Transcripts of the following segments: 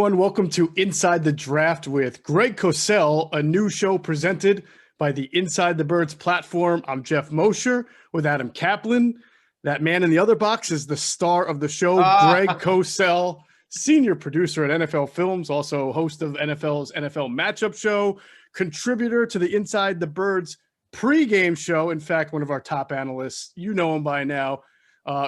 everyone. Welcome to Inside the Draft with Greg Cosell, a new show presented by the Inside the Birds platform. I'm Geoff Mosher with Adam Caplan. That man in the other box is the star of the show, Greg Cosell, senior producer at NFL Films, also host of NFL's NFL Matchup Show, contributor to the Inside the Birds pregame show. In fact, one of our top analysts. You know him by now.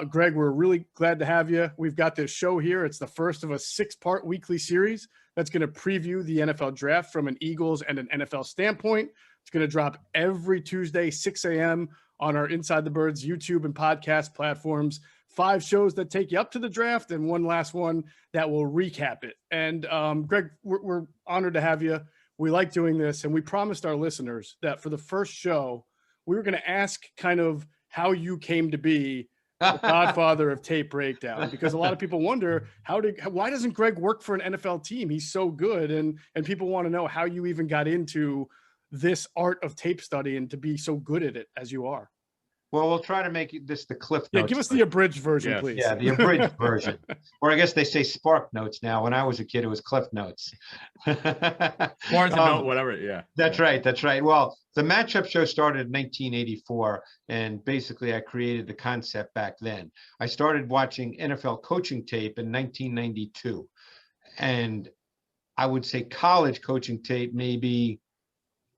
Greg, we're really glad to have you. We've got this show here. It's the first of a 6-part weekly series that's going to preview the NFL draft from an Eagles and an NFL standpoint. It's going to drop every Tuesday, 6 a.m. on our Inside the Birds YouTube and podcast platforms. 5 shows that take you up to the draft and one last one that will recap it. And Greg, we're honored to have you. We like doing this, and we promised our listeners that for the first show, we were going to ask kind of how you came to be the godfather of tape breakdown, because a lot of people wonder why doesn't Greg work for an NFL team? He's so good. And people want to know how you even got into this art of tape study and to be so good at it as you are. Well, we'll try to make this the Cliff Notes. Yeah, give us the abridged version, please. Yeah, the abridged version. Or I guess they say Spark Notes now. When I was a kid, it was Cliff Notes. Barnes Note, whatever. Yeah. That's right. That's right. Well, the matchup show started in 1984, and basically I created the concept back then. I started watching NFL coaching tape in 1992, and I would say college coaching tape maybe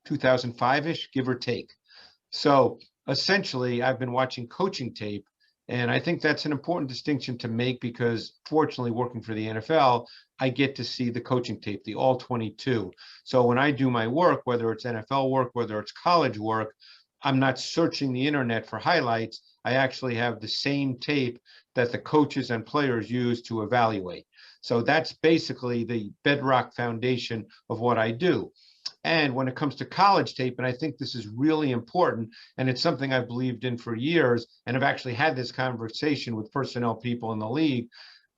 2005-ish, give or take. So essentially, I've been watching coaching tape, and I think that's an important distinction to make because, fortunately, working for the NFL, I get to see the coaching tape, the all 22. So when I do my work, whether it's NFL work, whether it's college work, I'm not searching the internet for highlights. I actually have the same tape that the coaches and players use to evaluate. So that's basically the bedrock foundation of what I do. And when it comes to college tape, and I think this is really important, and it's something I've believed in for years, and I've actually had this conversation with personnel people in the league,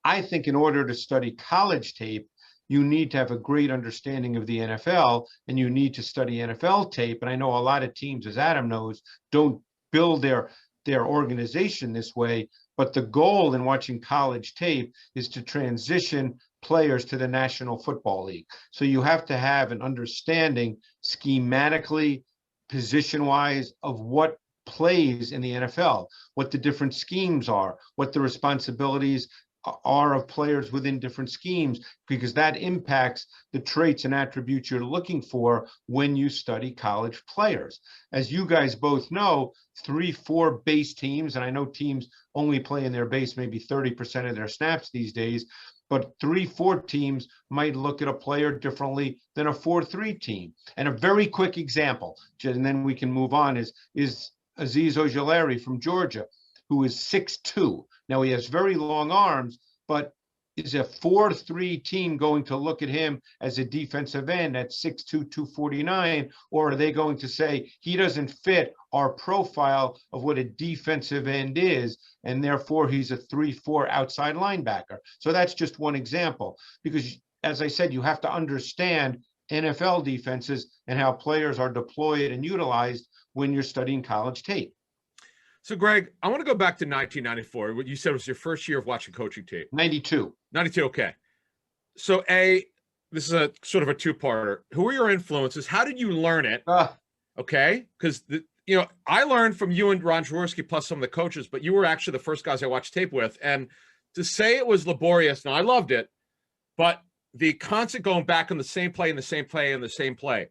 I think in order to study college tape, you need to have a great understanding of the NFL, and you need to study NFL tape. And I know a lot of teams, as Adam knows, don't build their organization this way, but the goal in watching college tape is to transition players to the National Football League. So you have to have an understanding schematically, position-wise, of what plays in the NFL, what the different schemes are, what the responsibilities are of players within different schemes, because that impacts the traits and attributes you're looking for when you study college players. As you guys both know, 3-4 base teams, and I know teams only play in their base maybe 30% of their snaps these days, but 3-4 teams might look at a player differently than a 4-3 team. And a very quick example, and then we can move on, is Azeez Ojulari from Georgia, who is 6'2". Now, he has very long arms, but is a 4-3 team going to look at him as a defensive end at 6'2", 249, or are they going to say he doesn't fit our profile of what a defensive end is, and therefore he's a 3-4 outside linebacker? So that's just one example, because as I said, you have to understand NFL defenses and how players are deployed and utilized when you're studying college tape. So, Greg, I want to go back to 1994. What you said was your first year of watching coaching tape. 92. 92, okay. So, this is a sort of a two-parter. Who were your influences? How did you learn it? Okay, because I learned from you and Ron Jaworski plus some of the coaches, but you were actually the first guys I watched tape with. And to say it was laborious, now I loved it, but the constant going back on the same play and the same play and the same play.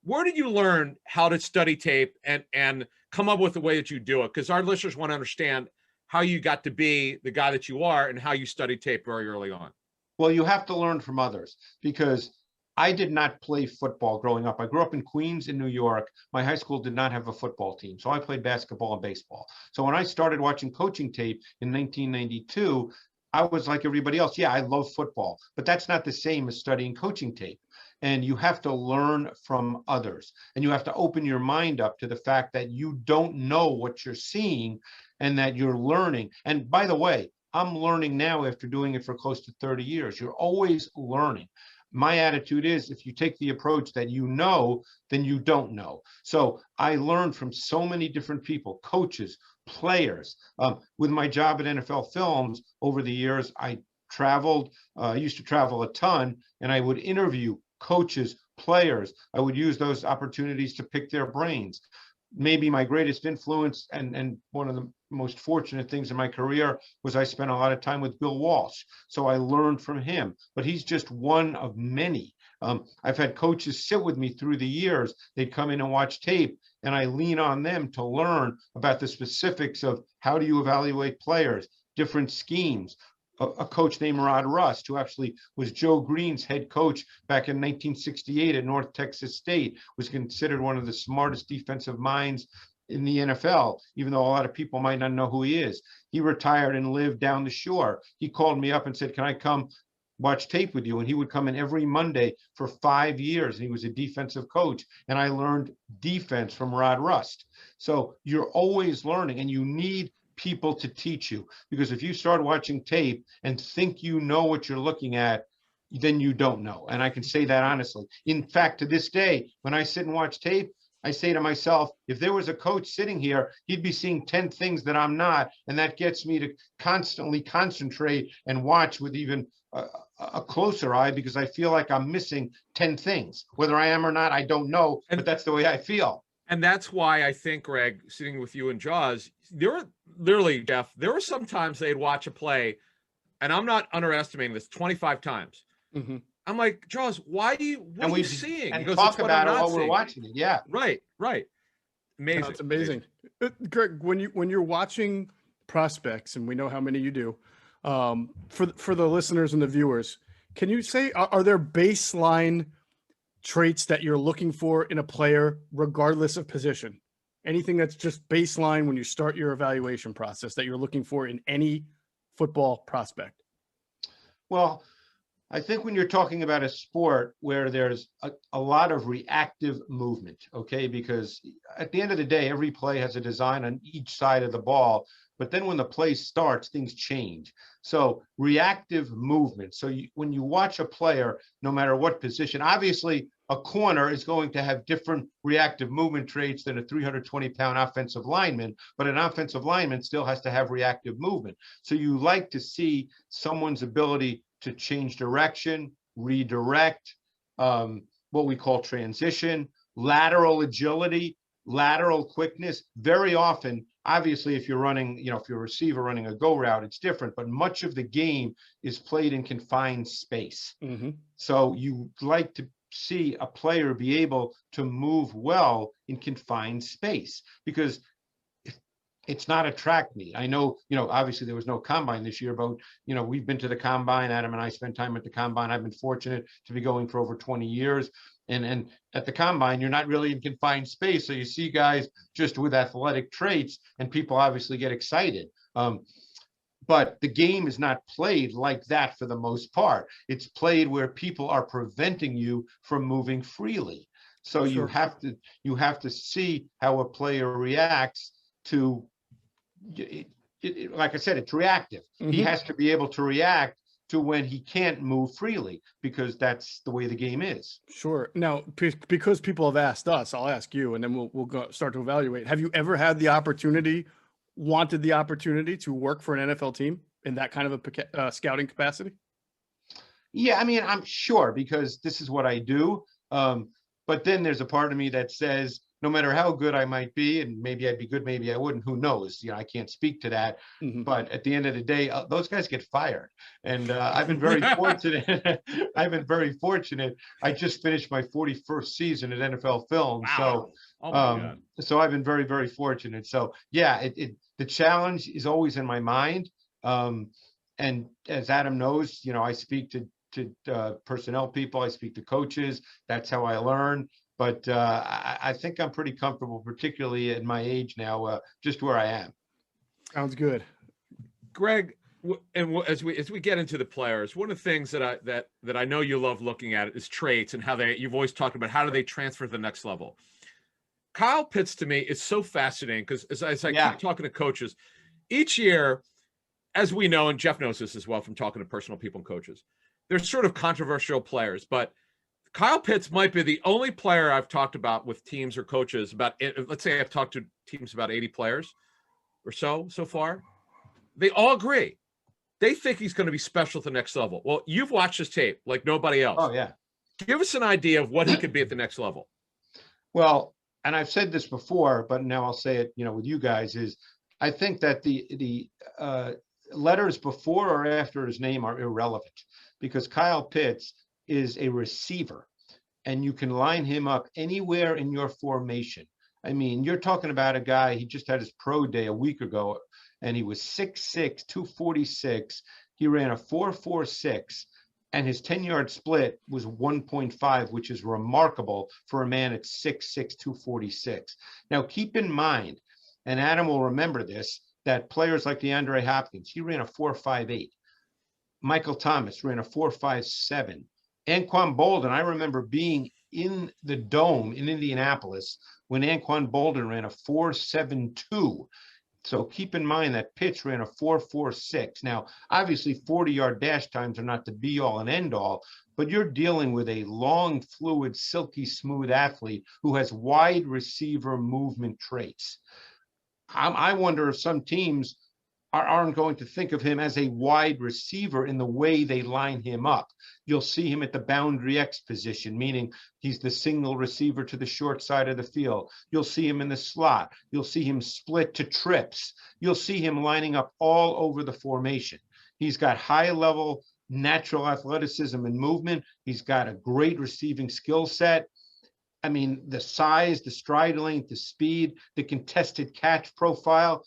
Where did you learn how to study tape and come up with the way that you do it? Because our listeners want to understand how you got to be the guy that you are and how you studied tape very early on. Well, you have to learn from others, because I did not play football growing up. I grew up in Queens in New York. My high school did not have a football team, so I played basketball and baseball. So when I started watching coaching tape in 1992, I was like everybody else. Yeah, I love football, but that's not the same as studying coaching tape. And you have to learn from others, and you have to open your mind up to the fact that you don't know what you're seeing and that you're learning. And by the way, I'm learning now after doing it for close to 30 years. You're always learning. My attitude is, if you take the approach that you know, then you don't know. So I learned from so many different people, coaches, players. With my job at NFL Films over the years, I traveled. I used to travel a ton, and I would interview coaches, players. I would use those opportunities to pick their brains. Maybe my greatest influence and one of the most fortunate things in my career was I spent a lot of time with Bill Walsh. So I learned from him, but he's just one of many. I've had coaches sit with me through the years. They'd come in and watch tape, and I lean on them to learn about the specifics of how do you evaluate players, different schemes. A coach named Rod Rust, who actually was Joe Green's head coach back in 1968 at North Texas State, was considered one of the smartest defensive minds in the NFL, even though a lot of people might not know who he is. He retired and lived down the shore. He called me up and said, "Can I come watch tape with you?" And he would come in every Monday for 5 years. And he was a defensive coach. And I learned defense from Rod Rust. So you're always learning, and you need people to teach you, because if you start watching tape and think you know what you're looking at, then you don't know. And I can say that honestly. In fact, to this day, when I sit and watch tape, I say to myself, if there was a coach sitting here, he'd be seeing 10 things that I'm not. And that gets me to constantly concentrate and watch with even a closer eye, because I feel like I'm missing 10 things. Whether I am or not, I don't know, but that's the way I feel. And that's why I think, Greg, sitting with you and Jaws, there were literally, Geoff, there were some times they'd watch a play, and I'm not underestimating this, 25 times. Mm-hmm. I'm like, Jaws, what are you seeing? And he goes, talk about it while seeing. we're watching it. Yeah. Right. Amazing. That's amazing. Greg, when you're watching prospects, and we know how many you do, for the listeners and the viewers, can you say, are there baseline traits that you're looking for in a player, regardless of position? Anything that's just baseline when you start your evaluation process that you're looking for in any football prospect? Well, I think when you're talking about a sport where there's a lot of reactive movement, okay, because at the end of the day, every play has a design on each side of the ball. But then when the play starts, things change. So reactive movement. So when you watch a player, no matter what position, obviously a corner is going to have different reactive movement traits than a 320-pound offensive lineman, but an offensive lineman still has to have reactive movement. So you like to see someone's ability to change direction, redirect, what we call transition, lateral agility, lateral quickness. Very often, obviously, if you're running, if you're a receiver running a go route, it's different, but much of the game is played in confined space. Mm-hmm. So you like to see a player be able to move well in confined space, because it's not a track meet. I know, obviously there was no combine this year, but, we've been to the combine. Adam and I spent time at the combine. I've been fortunate to be going for over 20 years. And at the combine, you're not really in confined space. So you see guys just with athletic traits, and people obviously get excited. But the game is not played like that for the most part. It's played where people are preventing you from moving freely. So sure. you have to see how a player reacts to like I said, it's reactive. Mm-hmm. He has to be able to react to when he can't move freely, because that's the way the game is. Sure. Now, because people have asked us, I'll ask you, and then we'll start to evaluate. Have you ever had the opportunity, wanted the opportunity to work for an NFL team in that kind of a scouting capacity? Yeah, I mean, I'm sure, because this is what I do. But then there's a part of me that says, no matter how good I might be, and maybe I'd be good, maybe I wouldn't, who knows? I can't speak to that. Mm-hmm. But at the end of the day, those guys get fired. And I've been very fortunate. I've been very fortunate. I just finished my 41st season at NFL Film. Wow. So, so I've been very, very fortunate. So yeah, the challenge is always in my mind. And as Adam knows, I speak to personnel people, I speak to coaches. That's how I learn. But I think I'm pretty comfortable, particularly at my age now, just where I am. Sounds good, Greg. And as we get into the players, one of the things that I know you love looking at is traits and how you've always talked about how do they transfer to the next level. Kyle Pitts, to me, is so fascinating, because as I keep talking to coaches each year, as we know, and Geoff knows this as well from talking to personal people and coaches, there's sort of controversial players, but Kyle Pitts might be the only player I've talked about with teams or coaches about, let's say I've talked to teams about 80 players or so far. They all agree they think he's going to be special at the next level. Well, you've watched his tape like nobody else. Oh, yeah. Give us an idea of what he could be at the next level. Well, and I've said this before, but now I'll say it, with you guys, is I think that the letters before or after his name are irrelevant, because Kyle Pitts is a receiver and you can line him up anywhere in your formation. I mean, you're talking about a guy, he just had his pro day a week ago, and he was 6'6", 246. He ran a 4.46, and his 10-yard split was 1.5, which is remarkable for a man at 6'6", 246. Now, keep in mind, and Adam will remember this, that players like DeAndre Hopkins, he ran a 4.58. Michael Thomas ran a 4.57. Anquan Bolden, I remember being in the Dome in Indianapolis when Anquan Bolden ran a 4.72. So keep in mind that Pitts ran a 4.46. Now, obviously, 40-yard dash times are not the be-all and end-all, but you're dealing with a long, fluid, silky smooth athlete who has wide receiver movement traits. I wonder if some teams aren't going to think of him as a wide receiver in the way they line him up. You'll see him at the boundary X position, meaning he's the single receiver to the short side of the field. You'll see him in the slot. You'll see him split to trips. You'll see him lining up all over the formation. He's got high-level natural athleticism and movement. He's got a great receiving skill set. I mean, the size, the stride length, the speed, the contested catch profile.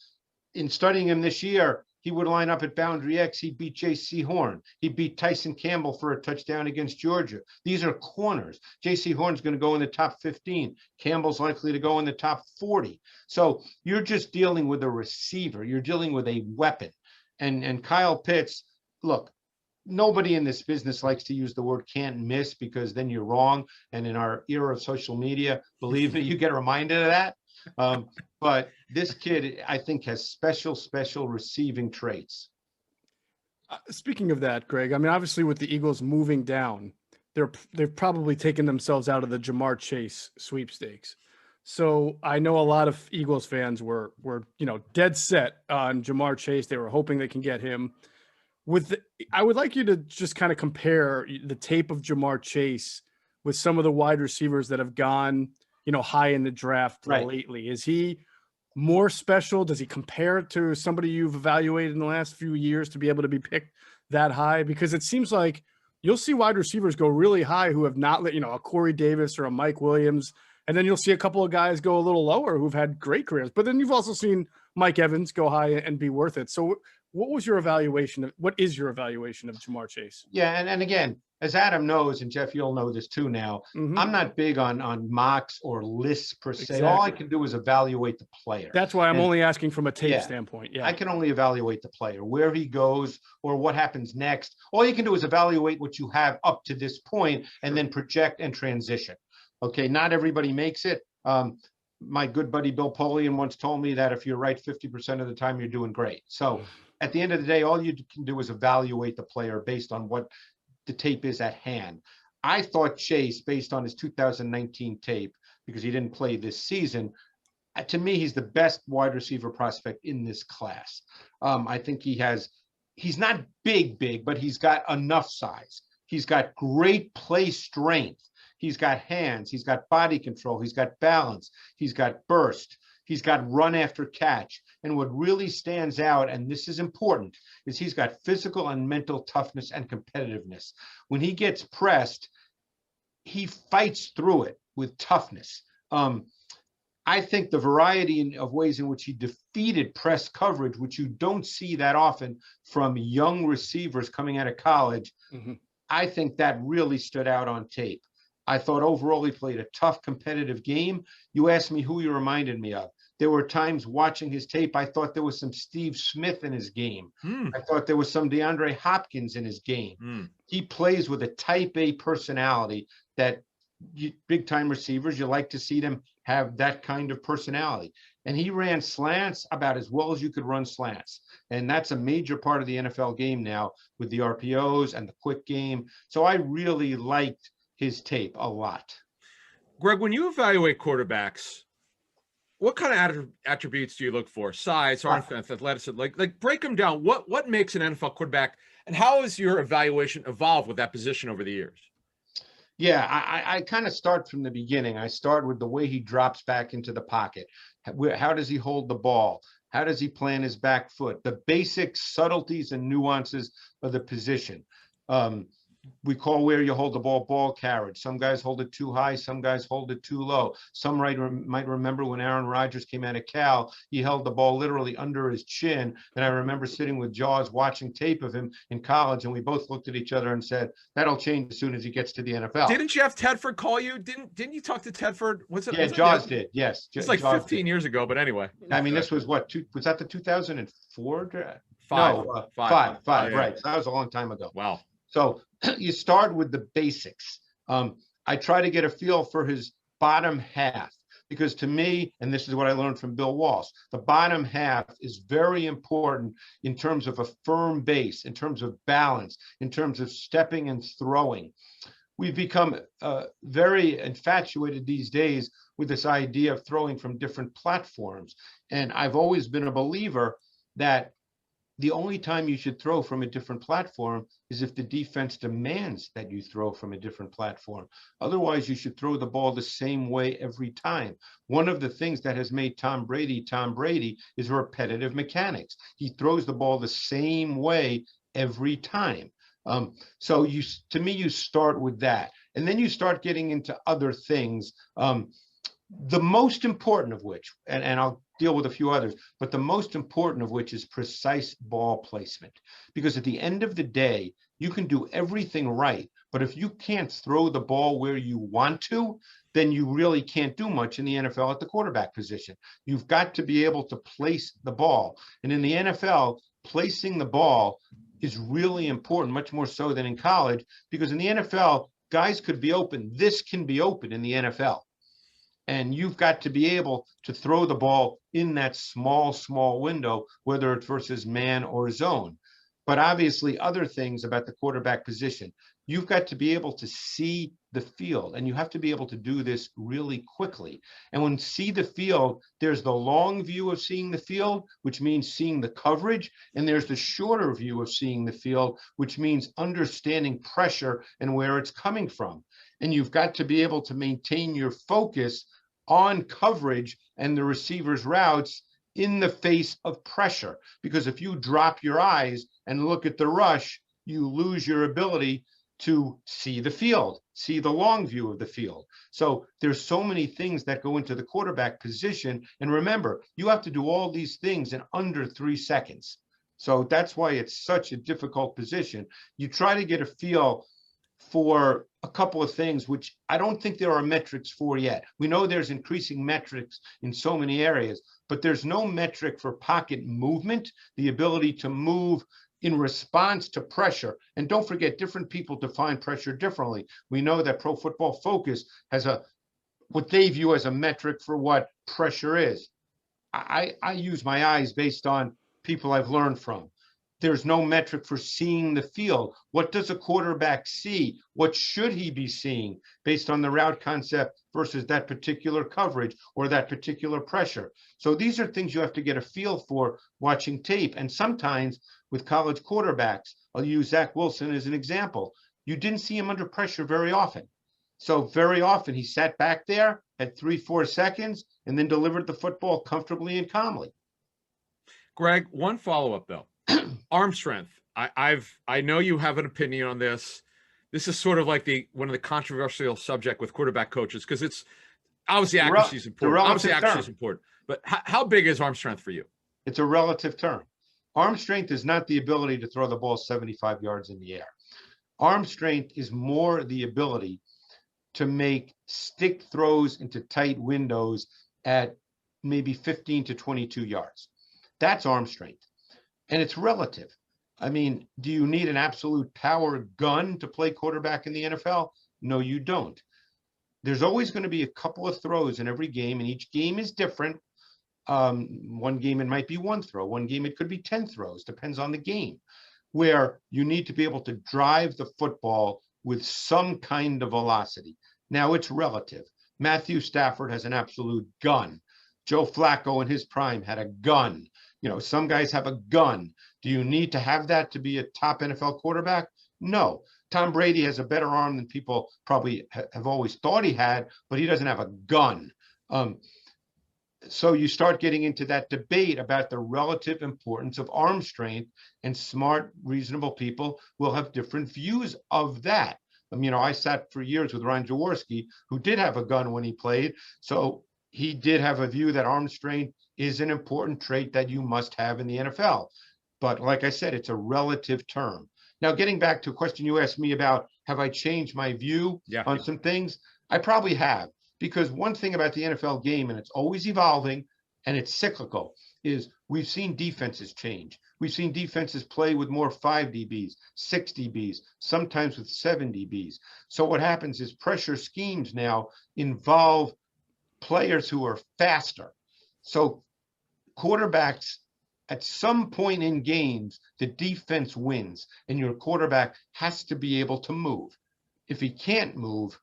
In studying him this year, he would line up at boundary X. He beat J.C. Horn. He beat Tyson Campbell for a touchdown against Georgia. These are corners. J.C. Horn's going to go in the top 15. Campbell's likely to go in the top 40. So you're just dealing with a receiver. You're dealing with a weapon. And Kyle Pitts, look, nobody in this business likes to use the word can't miss, because then you're wrong. And in our era of social media, believe me, you get reminded of that. But this kid, I think, has special receiving traits. Speaking of that, Greg, I mean, obviously with the Eagles moving down, they've probably taken themselves out of the Jamar Chase sweepstakes. So I know a lot of Eagles fans were dead set on Jamar Chase. They were hoping they can get him. I would like you to just kind of compare the tape of Jamar Chase with some of the wide receivers that have gone, high in the draft lately. Is he more special? Does he compare to somebody you've evaluated in the last few years to be able to be picked that high? Because it seems like you'll see wide receivers go really high who have not let, a Corey Davis or a Mike Williams. And then you'll see a couple of guys go a little lower who've had great careers. But then you've also seen Mike Evans go high and be worth it. So what is your evaluation of Jamar Chase? Yeah. And again, as Adam knows, and Geoff, you'll know this too now, I'm not big on mocks or lists per se. Exactly. All I can do is evaluate the player. That's why I'm only asking from a tape standpoint. Yeah, I can only evaluate the player, where he goes or what happens next. All you can do is evaluate what you have up to this point and then project and transition. Okay, not everybody makes it. My good buddy Bill Polian once told me that if you're right 50% of the time, you're doing great. So at the end of the day, all you can do is evaluate the player based on what the tape is at hand. I thought Chase, based on his 2019 tape, because he didn't play this season, to me, he's the best wide receiver prospect in this class. I think he's not big, but he's got enough size. He's got great play strength. He's got hands. He's got body control. He's got balance. He's got burst. He's got run after catch. And what really stands out, and this is important, is he's got physical and mental toughness and competitiveness. When he gets pressed, he fights through it with toughness. I think the variety of ways in which he defeated press coverage, which you don't see that often from young receivers coming out of college, I think that really stood out on tape. I thought overall he played a tough, competitive game. You asked me who he reminded me of. There were times watching his tape, I thought there was some Steve Smith in his game. I thought there was some DeAndre Hopkins in his game. He plays with a type A personality that big-time receivers, you like to see them have that kind of personality. And he ran slants about as well as you could run slants. And that's a major part of the NFL game now with the RPOs and the quick game. So I really liked his tape a lot. Greg, when you evaluate quarterbacks, what kind of attributes do you look for? Size, arm strength, athleticism, like break them down. What makes an NFL quarterback, and how has your evaluation evolved with that position over the years? Yeah, I kind of start from the beginning. I start with the way he drops back into the pocket. How does he hold the ball? How does he plant his back foot? The basic subtleties and nuances of the position. We call where you hold the ball carriage. Some guys hold it too high. Some guys hold it too low. Some might remember when Aaron Rodgers came out of Cal, he held the ball literally under his chin. And I remember sitting with Jaws watching tape of him in college, and we both looked at each other and said, that'll change as soon as he gets to the NFL. Didn't Jeff Tedford call you? Didn't you talk to Tedford? Yeah, Jaws did. Yes. It's like 15 years ago, but anyway. I mean, this was what, was that the 2004 draft? Five. No, Five. Five, Yeah. right. So that was a long time ago. Wow. So you start with the basics. I try to get a feel for his bottom half, because to me, and this is what I learned from Bill Walsh, the bottom half is very important in terms of a firm base, in terms of balance, in terms of stepping and throwing. We've become very infatuated these days with this idea of throwing from different platforms. And I've always been a believer that the only time you should throw from a different platform is if the defense demands that you throw from a different platform. Otherwise, you should throw the ball the same way every time. One of the things that has made Tom Brady is repetitive mechanics. He throws the ball the same way every time. So to me, you start with that. And then you start getting into other things. The most important of which, and I'll deal with a few others, but the most important of which is precise ball placement. Because at the end of the day, you can do everything right, but if you can't throw the ball where you want to, then you really can't do much in the NFL at the quarterback position. You've got to be able to place the ball. And in the NFL, placing the ball is really important, much more so than in college, because in the NFL, guys could be open. This can be open in the NFL. And you've got to be able to throw the ball in that small window, whether it's versus man or zone. But obviously, other things about the quarterback position, you've got to be able to see the field, and you have to be able to do this really quickly. And when see the field, there's the long view of seeing the field, which means seeing the coverage, and there's the shorter view of seeing the field, which means understanding pressure and where it's coming from. And you've got to be able to maintain your focus on coverage and the receiver's routes in the face of pressure. Because if you drop your eyes and look at the rush, you lose your ability to see the field, see the long view of the field. So there's so many things that go into the quarterback position. And remember, you have to do all these things in under 3 seconds. So that's why it's such a difficult position. You try to get a feel for a couple of things, which I don't think there are metrics for yet. We know there's increasing metrics in so many areas, but there's no metric for pocket movement, the ability to move in response to pressure. And don't forget, different people define pressure differently. We know that Pro Football Focus has what they view as a metric for what pressure is. I use my eyes based on people I've learned from. There's no metric for seeing the field. What does a quarterback see? What should he be seeing based on the route concept versus that particular coverage or that particular pressure? So these are things you have to get a feel for watching tape. And sometimes with college quarterbacks, I'll use Zach Wilson as an example. You didn't see him under pressure very often. So very often he sat back there, had 3-4 seconds, and then delivered the football comfortably and calmly. Greg, one follow-up though. Arm strength. I know you have an opinion on this. This is sort of like one of the controversial subject with quarterback coaches, because it's obviously accuracy is important. Obviously accuracy is important. But how big is arm strength for you? It's a relative term. Arm strength is not the ability to throw the ball 75 yards in the air. Arm strength is more the ability to make stick throws into tight windows at maybe 15 to 22 yards. That's arm strength. And it's relative. I mean, do you need an absolute power gun to play quarterback in the NFL? No, you don't. There's always going to be a couple of throws in every game, and each game is different. One game, it might be one throw. One game, it could be 10 throws. Depends on the game, where you need to be able to drive the football with some kind of velocity. Now, it's relative. Matthew Stafford has an absolute gun. Joe Flacco in his prime had a gun. Some guys have a gun. Do you need to have that to be a top NFL quarterback? No. Tom Brady has a better arm than people probably have always thought he had, but he doesn't have a gun. So you start getting into that debate about the relative importance of arm strength, and smart, reasonable people will have different views of that. I sat for years with Ron Jaworski, who did have a gun when he played. So he did have a view that arm strength is an important trait that you must have in the NFL. But like I said, it's a relative term. Now, getting back to a question you asked me about, have I changed my view on some things? I probably have, because one thing about the NFL game, and it's always evolving and it's cyclical, is we've seen defenses change. We've seen defenses play with more 5 DBs, 6 DBs, sometimes with 7 DBs. So what happens is pressure schemes now involve players who are faster. So quarterbacks, at some point in games, the defense wins, and your quarterback has to be able to move. If he can't move,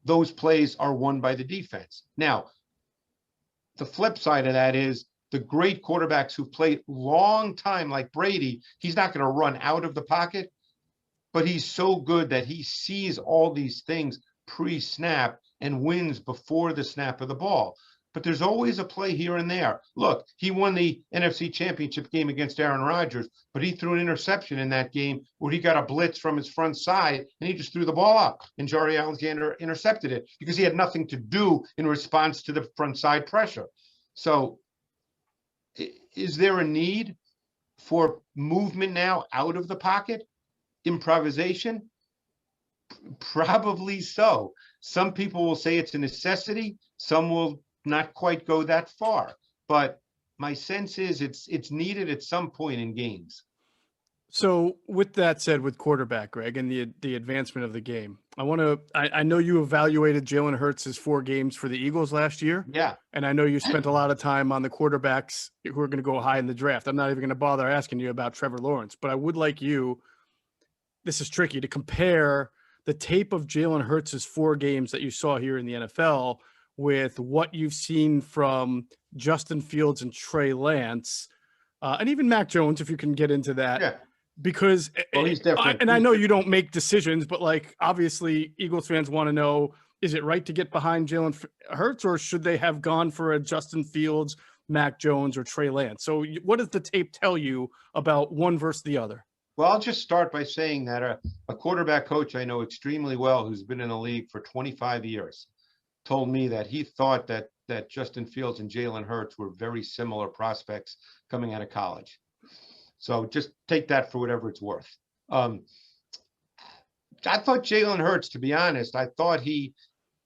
those plays are won by the defense. Now, the flip side of that is the great quarterbacks who played long time, like Brady, he's not going to run out of the pocket, but he's so good that he sees all these things pre-snap and wins before the snap of the ball. But there's always a play here and there. Look, he won the NFC Championship game against Aaron Rodgers, but he threw an interception in that game where he got a blitz from his front side, and he just threw the ball up, and Jari Alexander intercepted it because he had nothing to do in response to the front side pressure. So is there a need for movement now out of the pocket? Improvisation? Probably so. Some people will say it's a necessity. Some will not quite go that far, but my sense is it's needed at some point in games. So with that said, with quarterback, Greg, and the advancement of the game, I know you evaluated Jalen Hurts' 4 games for the Eagles last year. Yeah. And I know you spent a lot of time on the quarterbacks who are going to go high in the draft. I'm not even going to bother asking you about Trevor Lawrence, but I would like you, this is tricky, to compare the tape of Jalen Hurts' 4 games that you saw here in the NFL with what you've seen from Justin Fields and Trey Lance, and even Mac Jones, if you can get into that. Yeah. Because, he's different. I know you don't make decisions, but obviously Eagles fans want to know, is it right to get behind Jalen Hurts, or should they have gone for a Justin Fields, Mac Jones, or Trey Lance? So what does the tape tell you about one versus the other? Well, I'll just start by saying that a quarterback coach I know extremely well, who's been in the league for 25 years, told me that he thought that Justin Fields and Jalen Hurts were very similar prospects coming out of college. So just take that for whatever it's worth. I thought Jalen Hurts, to be honest, I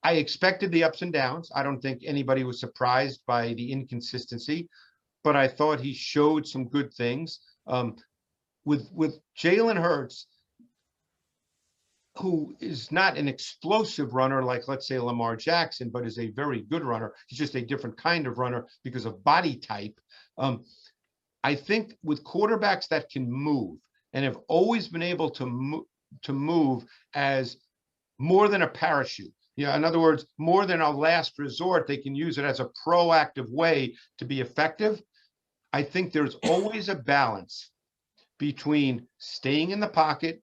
expected the ups and downs. I don't think anybody was surprised by the inconsistency, but I thought he showed some good things. With Jalen Hurts, who is not an explosive runner like, let's say, Lamar Jackson, but is a very good runner. He's just a different kind of runner because of body type. I think with quarterbacks that can move and have always been able to move as more than a parachute. In other words, more than a last resort, they can use it as a proactive way to be effective. I think there's always a balance between staying in the pocket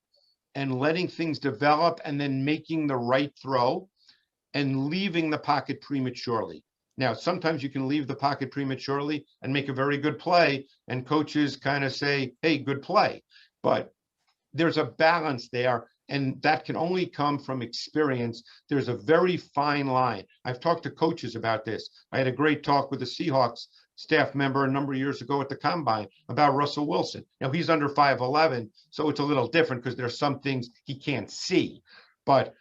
and letting things develop and then making the right throw and leaving the pocket prematurely. Now, sometimes you can leave the pocket prematurely and make a very good play, and coaches kind of say, hey, good play. But there's a balance there, and that can only come from experience. There's a very fine line. I've talked to coaches about this. I had a great talk with a Seahawks staff member a number of years ago at the Combine about Russell Wilson. Now, he's under 5'11", so it's a little different because there's some things he can't see. But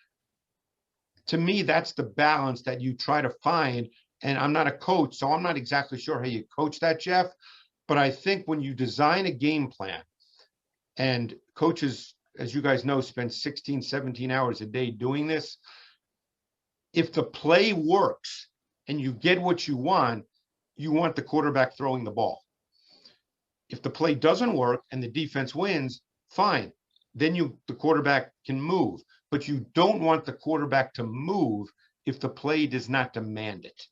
to me, that's the balance that you try to find. And I'm not a coach, so I'm not exactly sure how you coach that, Geoff. But I think when you design a game plan, and coaches, as you guys know, spend 16, 17 hours a day doing this, if the play works and you get what you want the quarterback throwing the ball. If the play doesn't work and the defense wins, fine. Then the quarterback can move. But you don't want the quarterback to move if the play does not demand it.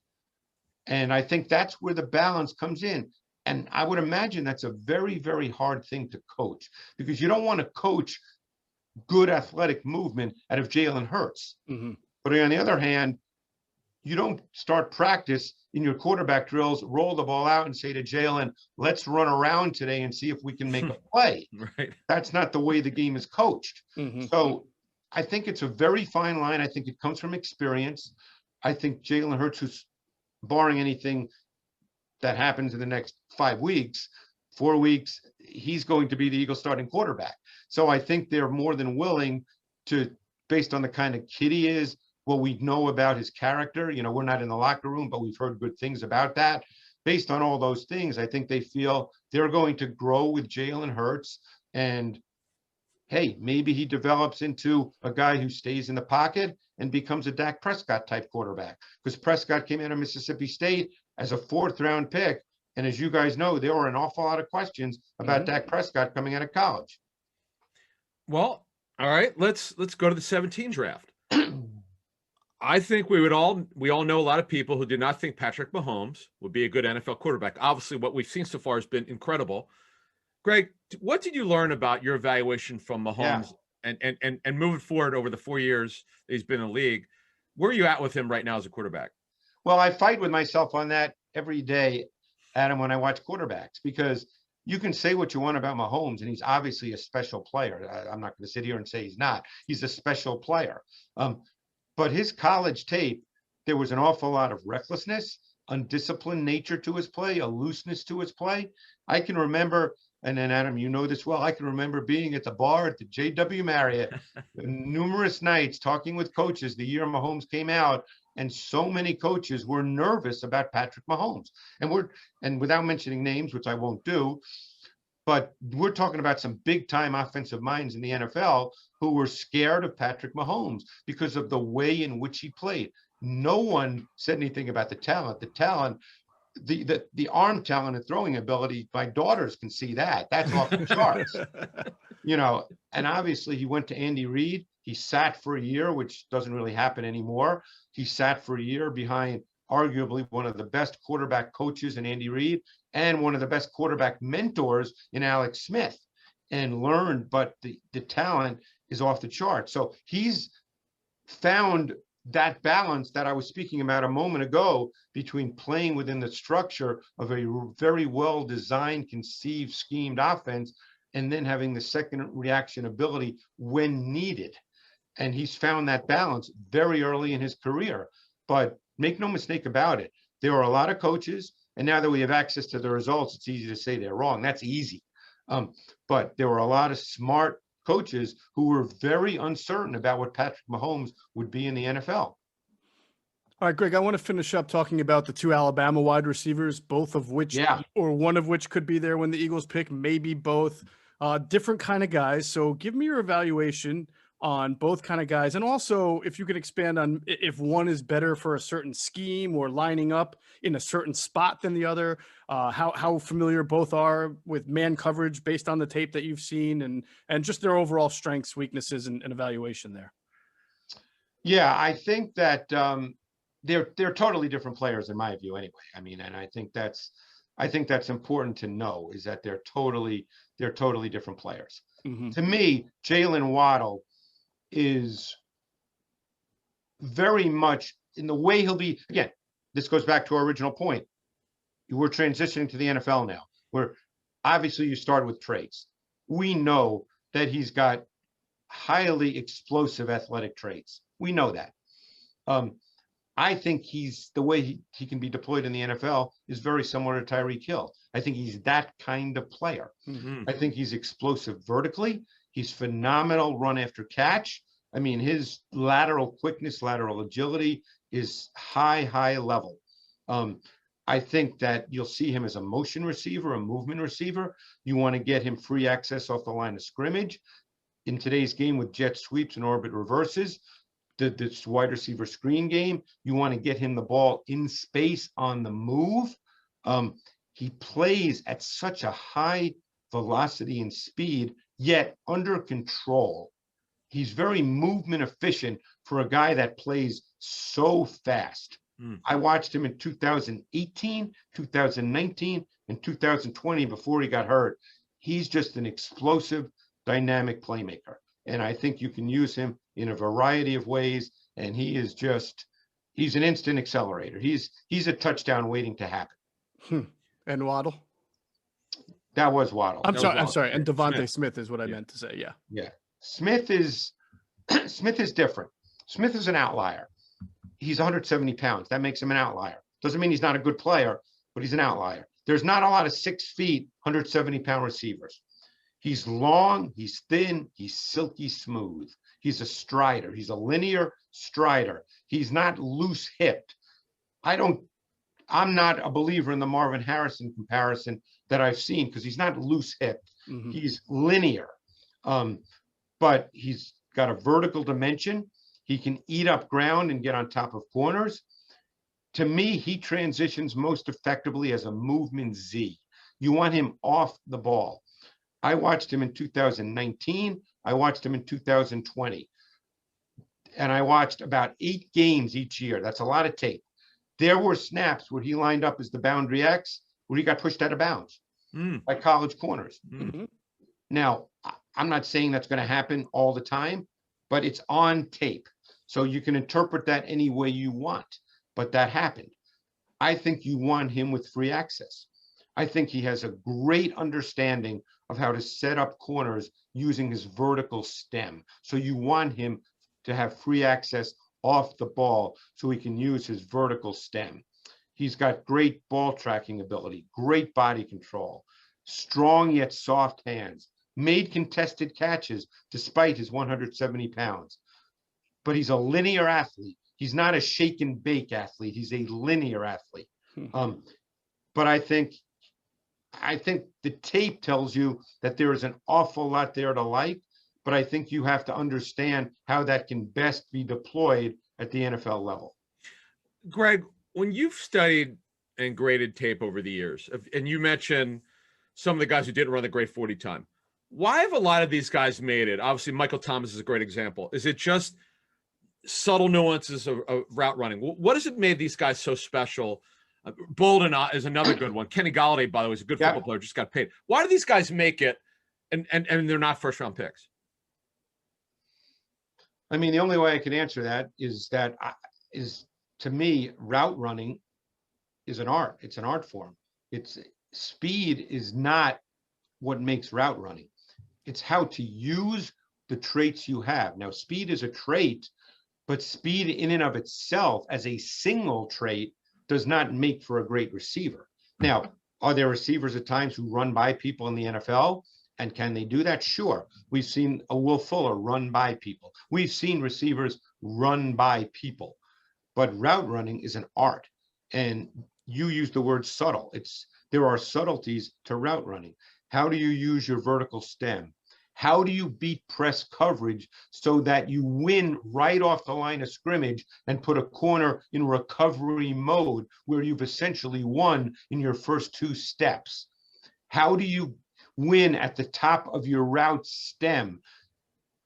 And I think that's where the balance comes in. And I would imagine that's a very, very hard thing to coach, because you don't want to coach good athletic movement out of Jalen Hurts. Mm-hmm. But on the other hand, you don't start practice in your quarterback drills, roll the ball out and say to Jalen, let's run around today and see if we can make a play. Right. That's not the way the game is coached. Mm-hmm. So I think it's a very fine line. I think it comes from experience. I think Jalen Hurts, who's barring anything that happens in the next 5 weeks, 4 weeks, he's going to be the Eagles starting quarterback. So I think they're more than willing to, based on the kind of kid he is, what we know about his character. You know, we're not in the locker room, but we've heard good things about that. Based on all those things, I think they feel they're going to grow with Jalen Hurts. And hey, maybe he develops into a guy who stays in the pocket and becomes a Dak Prescott type quarterback. Because Prescott came out of Mississippi State as a 4th-round pick. And as you guys know, there were an awful lot of questions about Dak Prescott coming out of college. Well, all right, let's go to the 17 draft. I think we all know a lot of people who did not think Patrick Mahomes would be a good NFL quarterback. Obviously, what we've seen so far has been incredible. Greg, what did you learn about your evaluation from Mahomes and moving forward over the 4 years that he's been in the league? Where are you at with him right now as a quarterback? Well, I fight with myself on that every day, Adam, when I watch quarterbacks, because you can say what you want about Mahomes, and he's obviously a special player. I'm not going to sit here and say he's not. He's a special player. But his college tape, there was an awful lot of recklessness, undisciplined nature to his play, a looseness to his play. I can remember, and then Adam, you know this well, I can remember being at the bar at the JW Marriott numerous nights talking with coaches the year Mahomes came out, and so many coaches were nervous about Patrick Mahomes. And without mentioning names, which I won't do, but we're talking about some big-time offensive minds in the NFL who were scared of Patrick Mahomes because of the way in which he played. No one said anything about the talent. The talent, the arm talent and throwing ability, my daughters can see that. That's off the charts. You know, and obviously he went to Andy Reid. He sat for a year, which doesn't really happen anymore. He sat for a year behind arguably one of the best quarterback coaches in Andy Reid and one of the best quarterback mentors in Alex Smith, and learned, but the talent is off the chart. So he's found that balance that I was speaking about a moment ago between playing within the structure of a very well designed, conceived, schemed offense, and then having the second reaction ability when needed. And he's found that balance very early in his career. But make no mistake about it, there are a lot of coaches, and now that we have access to the results, it's easy to say they're wrong. That's easy. But there were a lot of smart coaches who were very uncertain about what Patrick Mahomes would be in the NFL. All right, Greg, I want to finish up talking about the 2 Alabama wide receivers, both of which, or one of which could be there when the Eagles pick, maybe both, different kind of guys. So give me your evaluation on both kind of guys. And also, if you could expand on if one is better for a certain scheme or lining up in a certain spot than the other, how familiar both are with man coverage based on the tape that you've seen, and just their overall strengths, weaknesses, and evaluation there. Yeah, I think that they're totally different players in my view anyway. I mean, and I think that's important to know, is that they're totally different players. Mm-hmm. To me, Jalen Waddle is very much in the way he'll be. Again, this goes back to our original point. We're transitioning to the NFL now, where obviously you start with traits. We know that he's got highly explosive athletic traits. We know that. I think the way he can be deployed in the NFL is very similar to Tyreek Hill. I think he's that kind of player. Mm-hmm. I think he's explosive vertically. He's phenomenal run after catch. I mean, his lateral quickness, lateral agility is high level. I think that you'll see him as a motion receiver, a movement receiver. You want to get him free access off the line of scrimmage. In today's game with jet sweeps and orbit reverses, this wide receiver screen game, you want to get him the ball in space on the move. He plays at such a high velocity and speed, yet under control. He's very movement efficient for a guy that plays so fast. I watched him in 2018, 2019, and 2020 before he got hurt. He's just an explosive, dynamic playmaker. And I think you can use him in a variety of ways. And he's an instant accelerator. He's a touchdown waiting to happen. And Waddle? That was Waddle. I'm sorry. And Devontae Smith is what I meant to say. Yeah. Yeah. Smith is different. Smith is an outlier. He's 170 pounds. That makes him an outlier. Doesn't mean he's not a good player, but he's an outlier. There's not a lot of 6 feet, 170-pound receivers. He's long, he's thin, he's silky smooth. He's a strider. He's a linear strider. He's not loose hipped. I'm not a believer in the Marvin Harrison comparison that I've seen because he's not loose hipped. Mm-hmm. He's linear. But he's got a vertical dimension. He can eat up ground and get on top of corners. To me, he transitions most effectively as a movement Z. You want him off the ball. I watched him in 2019. I watched him in 2020. And I watched about 8 games each year. That's a lot of tape. There were snaps where he lined up as the boundary X, where he got pushed out of bounds by college corners. Mm-hmm. Now, I'm not saying that's going to happen all the time, but it's on tape. So you can interpret that any way you want, but that happened. I think you want him with free access. I think he has a great understanding of how to set up corners using his vertical stem. So you want him to have free access off the ball so he can use his vertical stem. He's got great ball tracking ability, great body control, strong yet soft hands, made contested catches despite his 170 pounds. But he's a linear athlete. He's not a shake and bake athlete. He's a linear athlete. But I think the tape tells you that there is an awful lot there to like, but I think you have to understand how that can best be deployed at the NFL level. Greg, when you've studied and graded tape over the years, and you mentioned some of the guys who didn't run the great 40 time, why have a lot of these guys made it? Obviously, Michael Thomas is a great example. Is it just subtle nuances of route running? What has it made these guys so special? Bolden is another good one. Kenny Golladay, by the way, is a good football player, just got paid. Why do these guys make it and they're not first round picks? I mean, the only way I can answer that is to me, route running is an art. It's an art form. Speed is not what makes route running. It's how to use the traits you have. Now, speed is a trait, but speed in and of itself as a single trait does not make for a great receiver. Now, are there receivers at times who run by people in the NFL? And can they do that? Sure. We've seen a Will Fuller run by people. We've seen receivers run by people. But route running is an art. And you use the word subtle. There are subtleties to route running. How do you use your vertical stem? How do you beat press coverage so that you win right off the line of scrimmage and put a corner in recovery mode where you've essentially won in your first 2 steps? How do you win at the top of your route stem?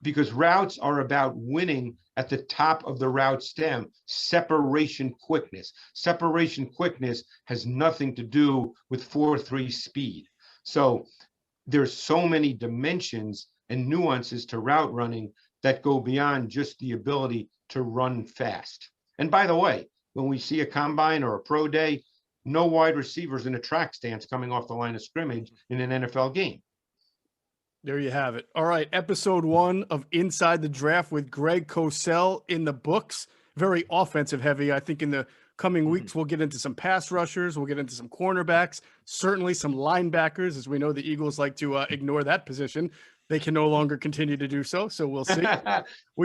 Because routes are about winning at the top of the route stem. Separation quickness. Separation quickness has nothing to do with 4.3 speed. So there's so many dimensions and nuances to route running that go beyond just the ability to run fast. And by the way, when we see a combine or a pro day, no wide receivers in a track stance coming off the line of scrimmage in an NFL game. There you have it. All right. Episode 1 of Inside the Draft with Greg Cosell in the books. Very offensive heavy. I think in the coming weeks, we'll get into some pass rushers. We'll get into some cornerbacks, certainly some linebackers, as we know the Eagles like to ignore that position. They can no longer continue to do so. So we'll see.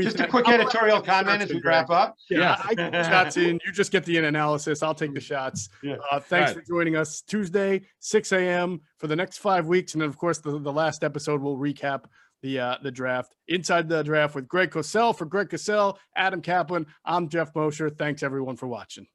Just a quick editorial comment as we wrap up. Yeah, I get the shots in. You just get the analysis. I'll take the shots. Yeah. Thanks for joining us Tuesday, 6 a.m. for the next 5 weeks. And then, of course, the last episode will recap the draft. Inside the Draft with Greg Cosell. For Greg Cosell, Adam Caplan, I'm Geoff Mosher. Thanks, everyone, for watching.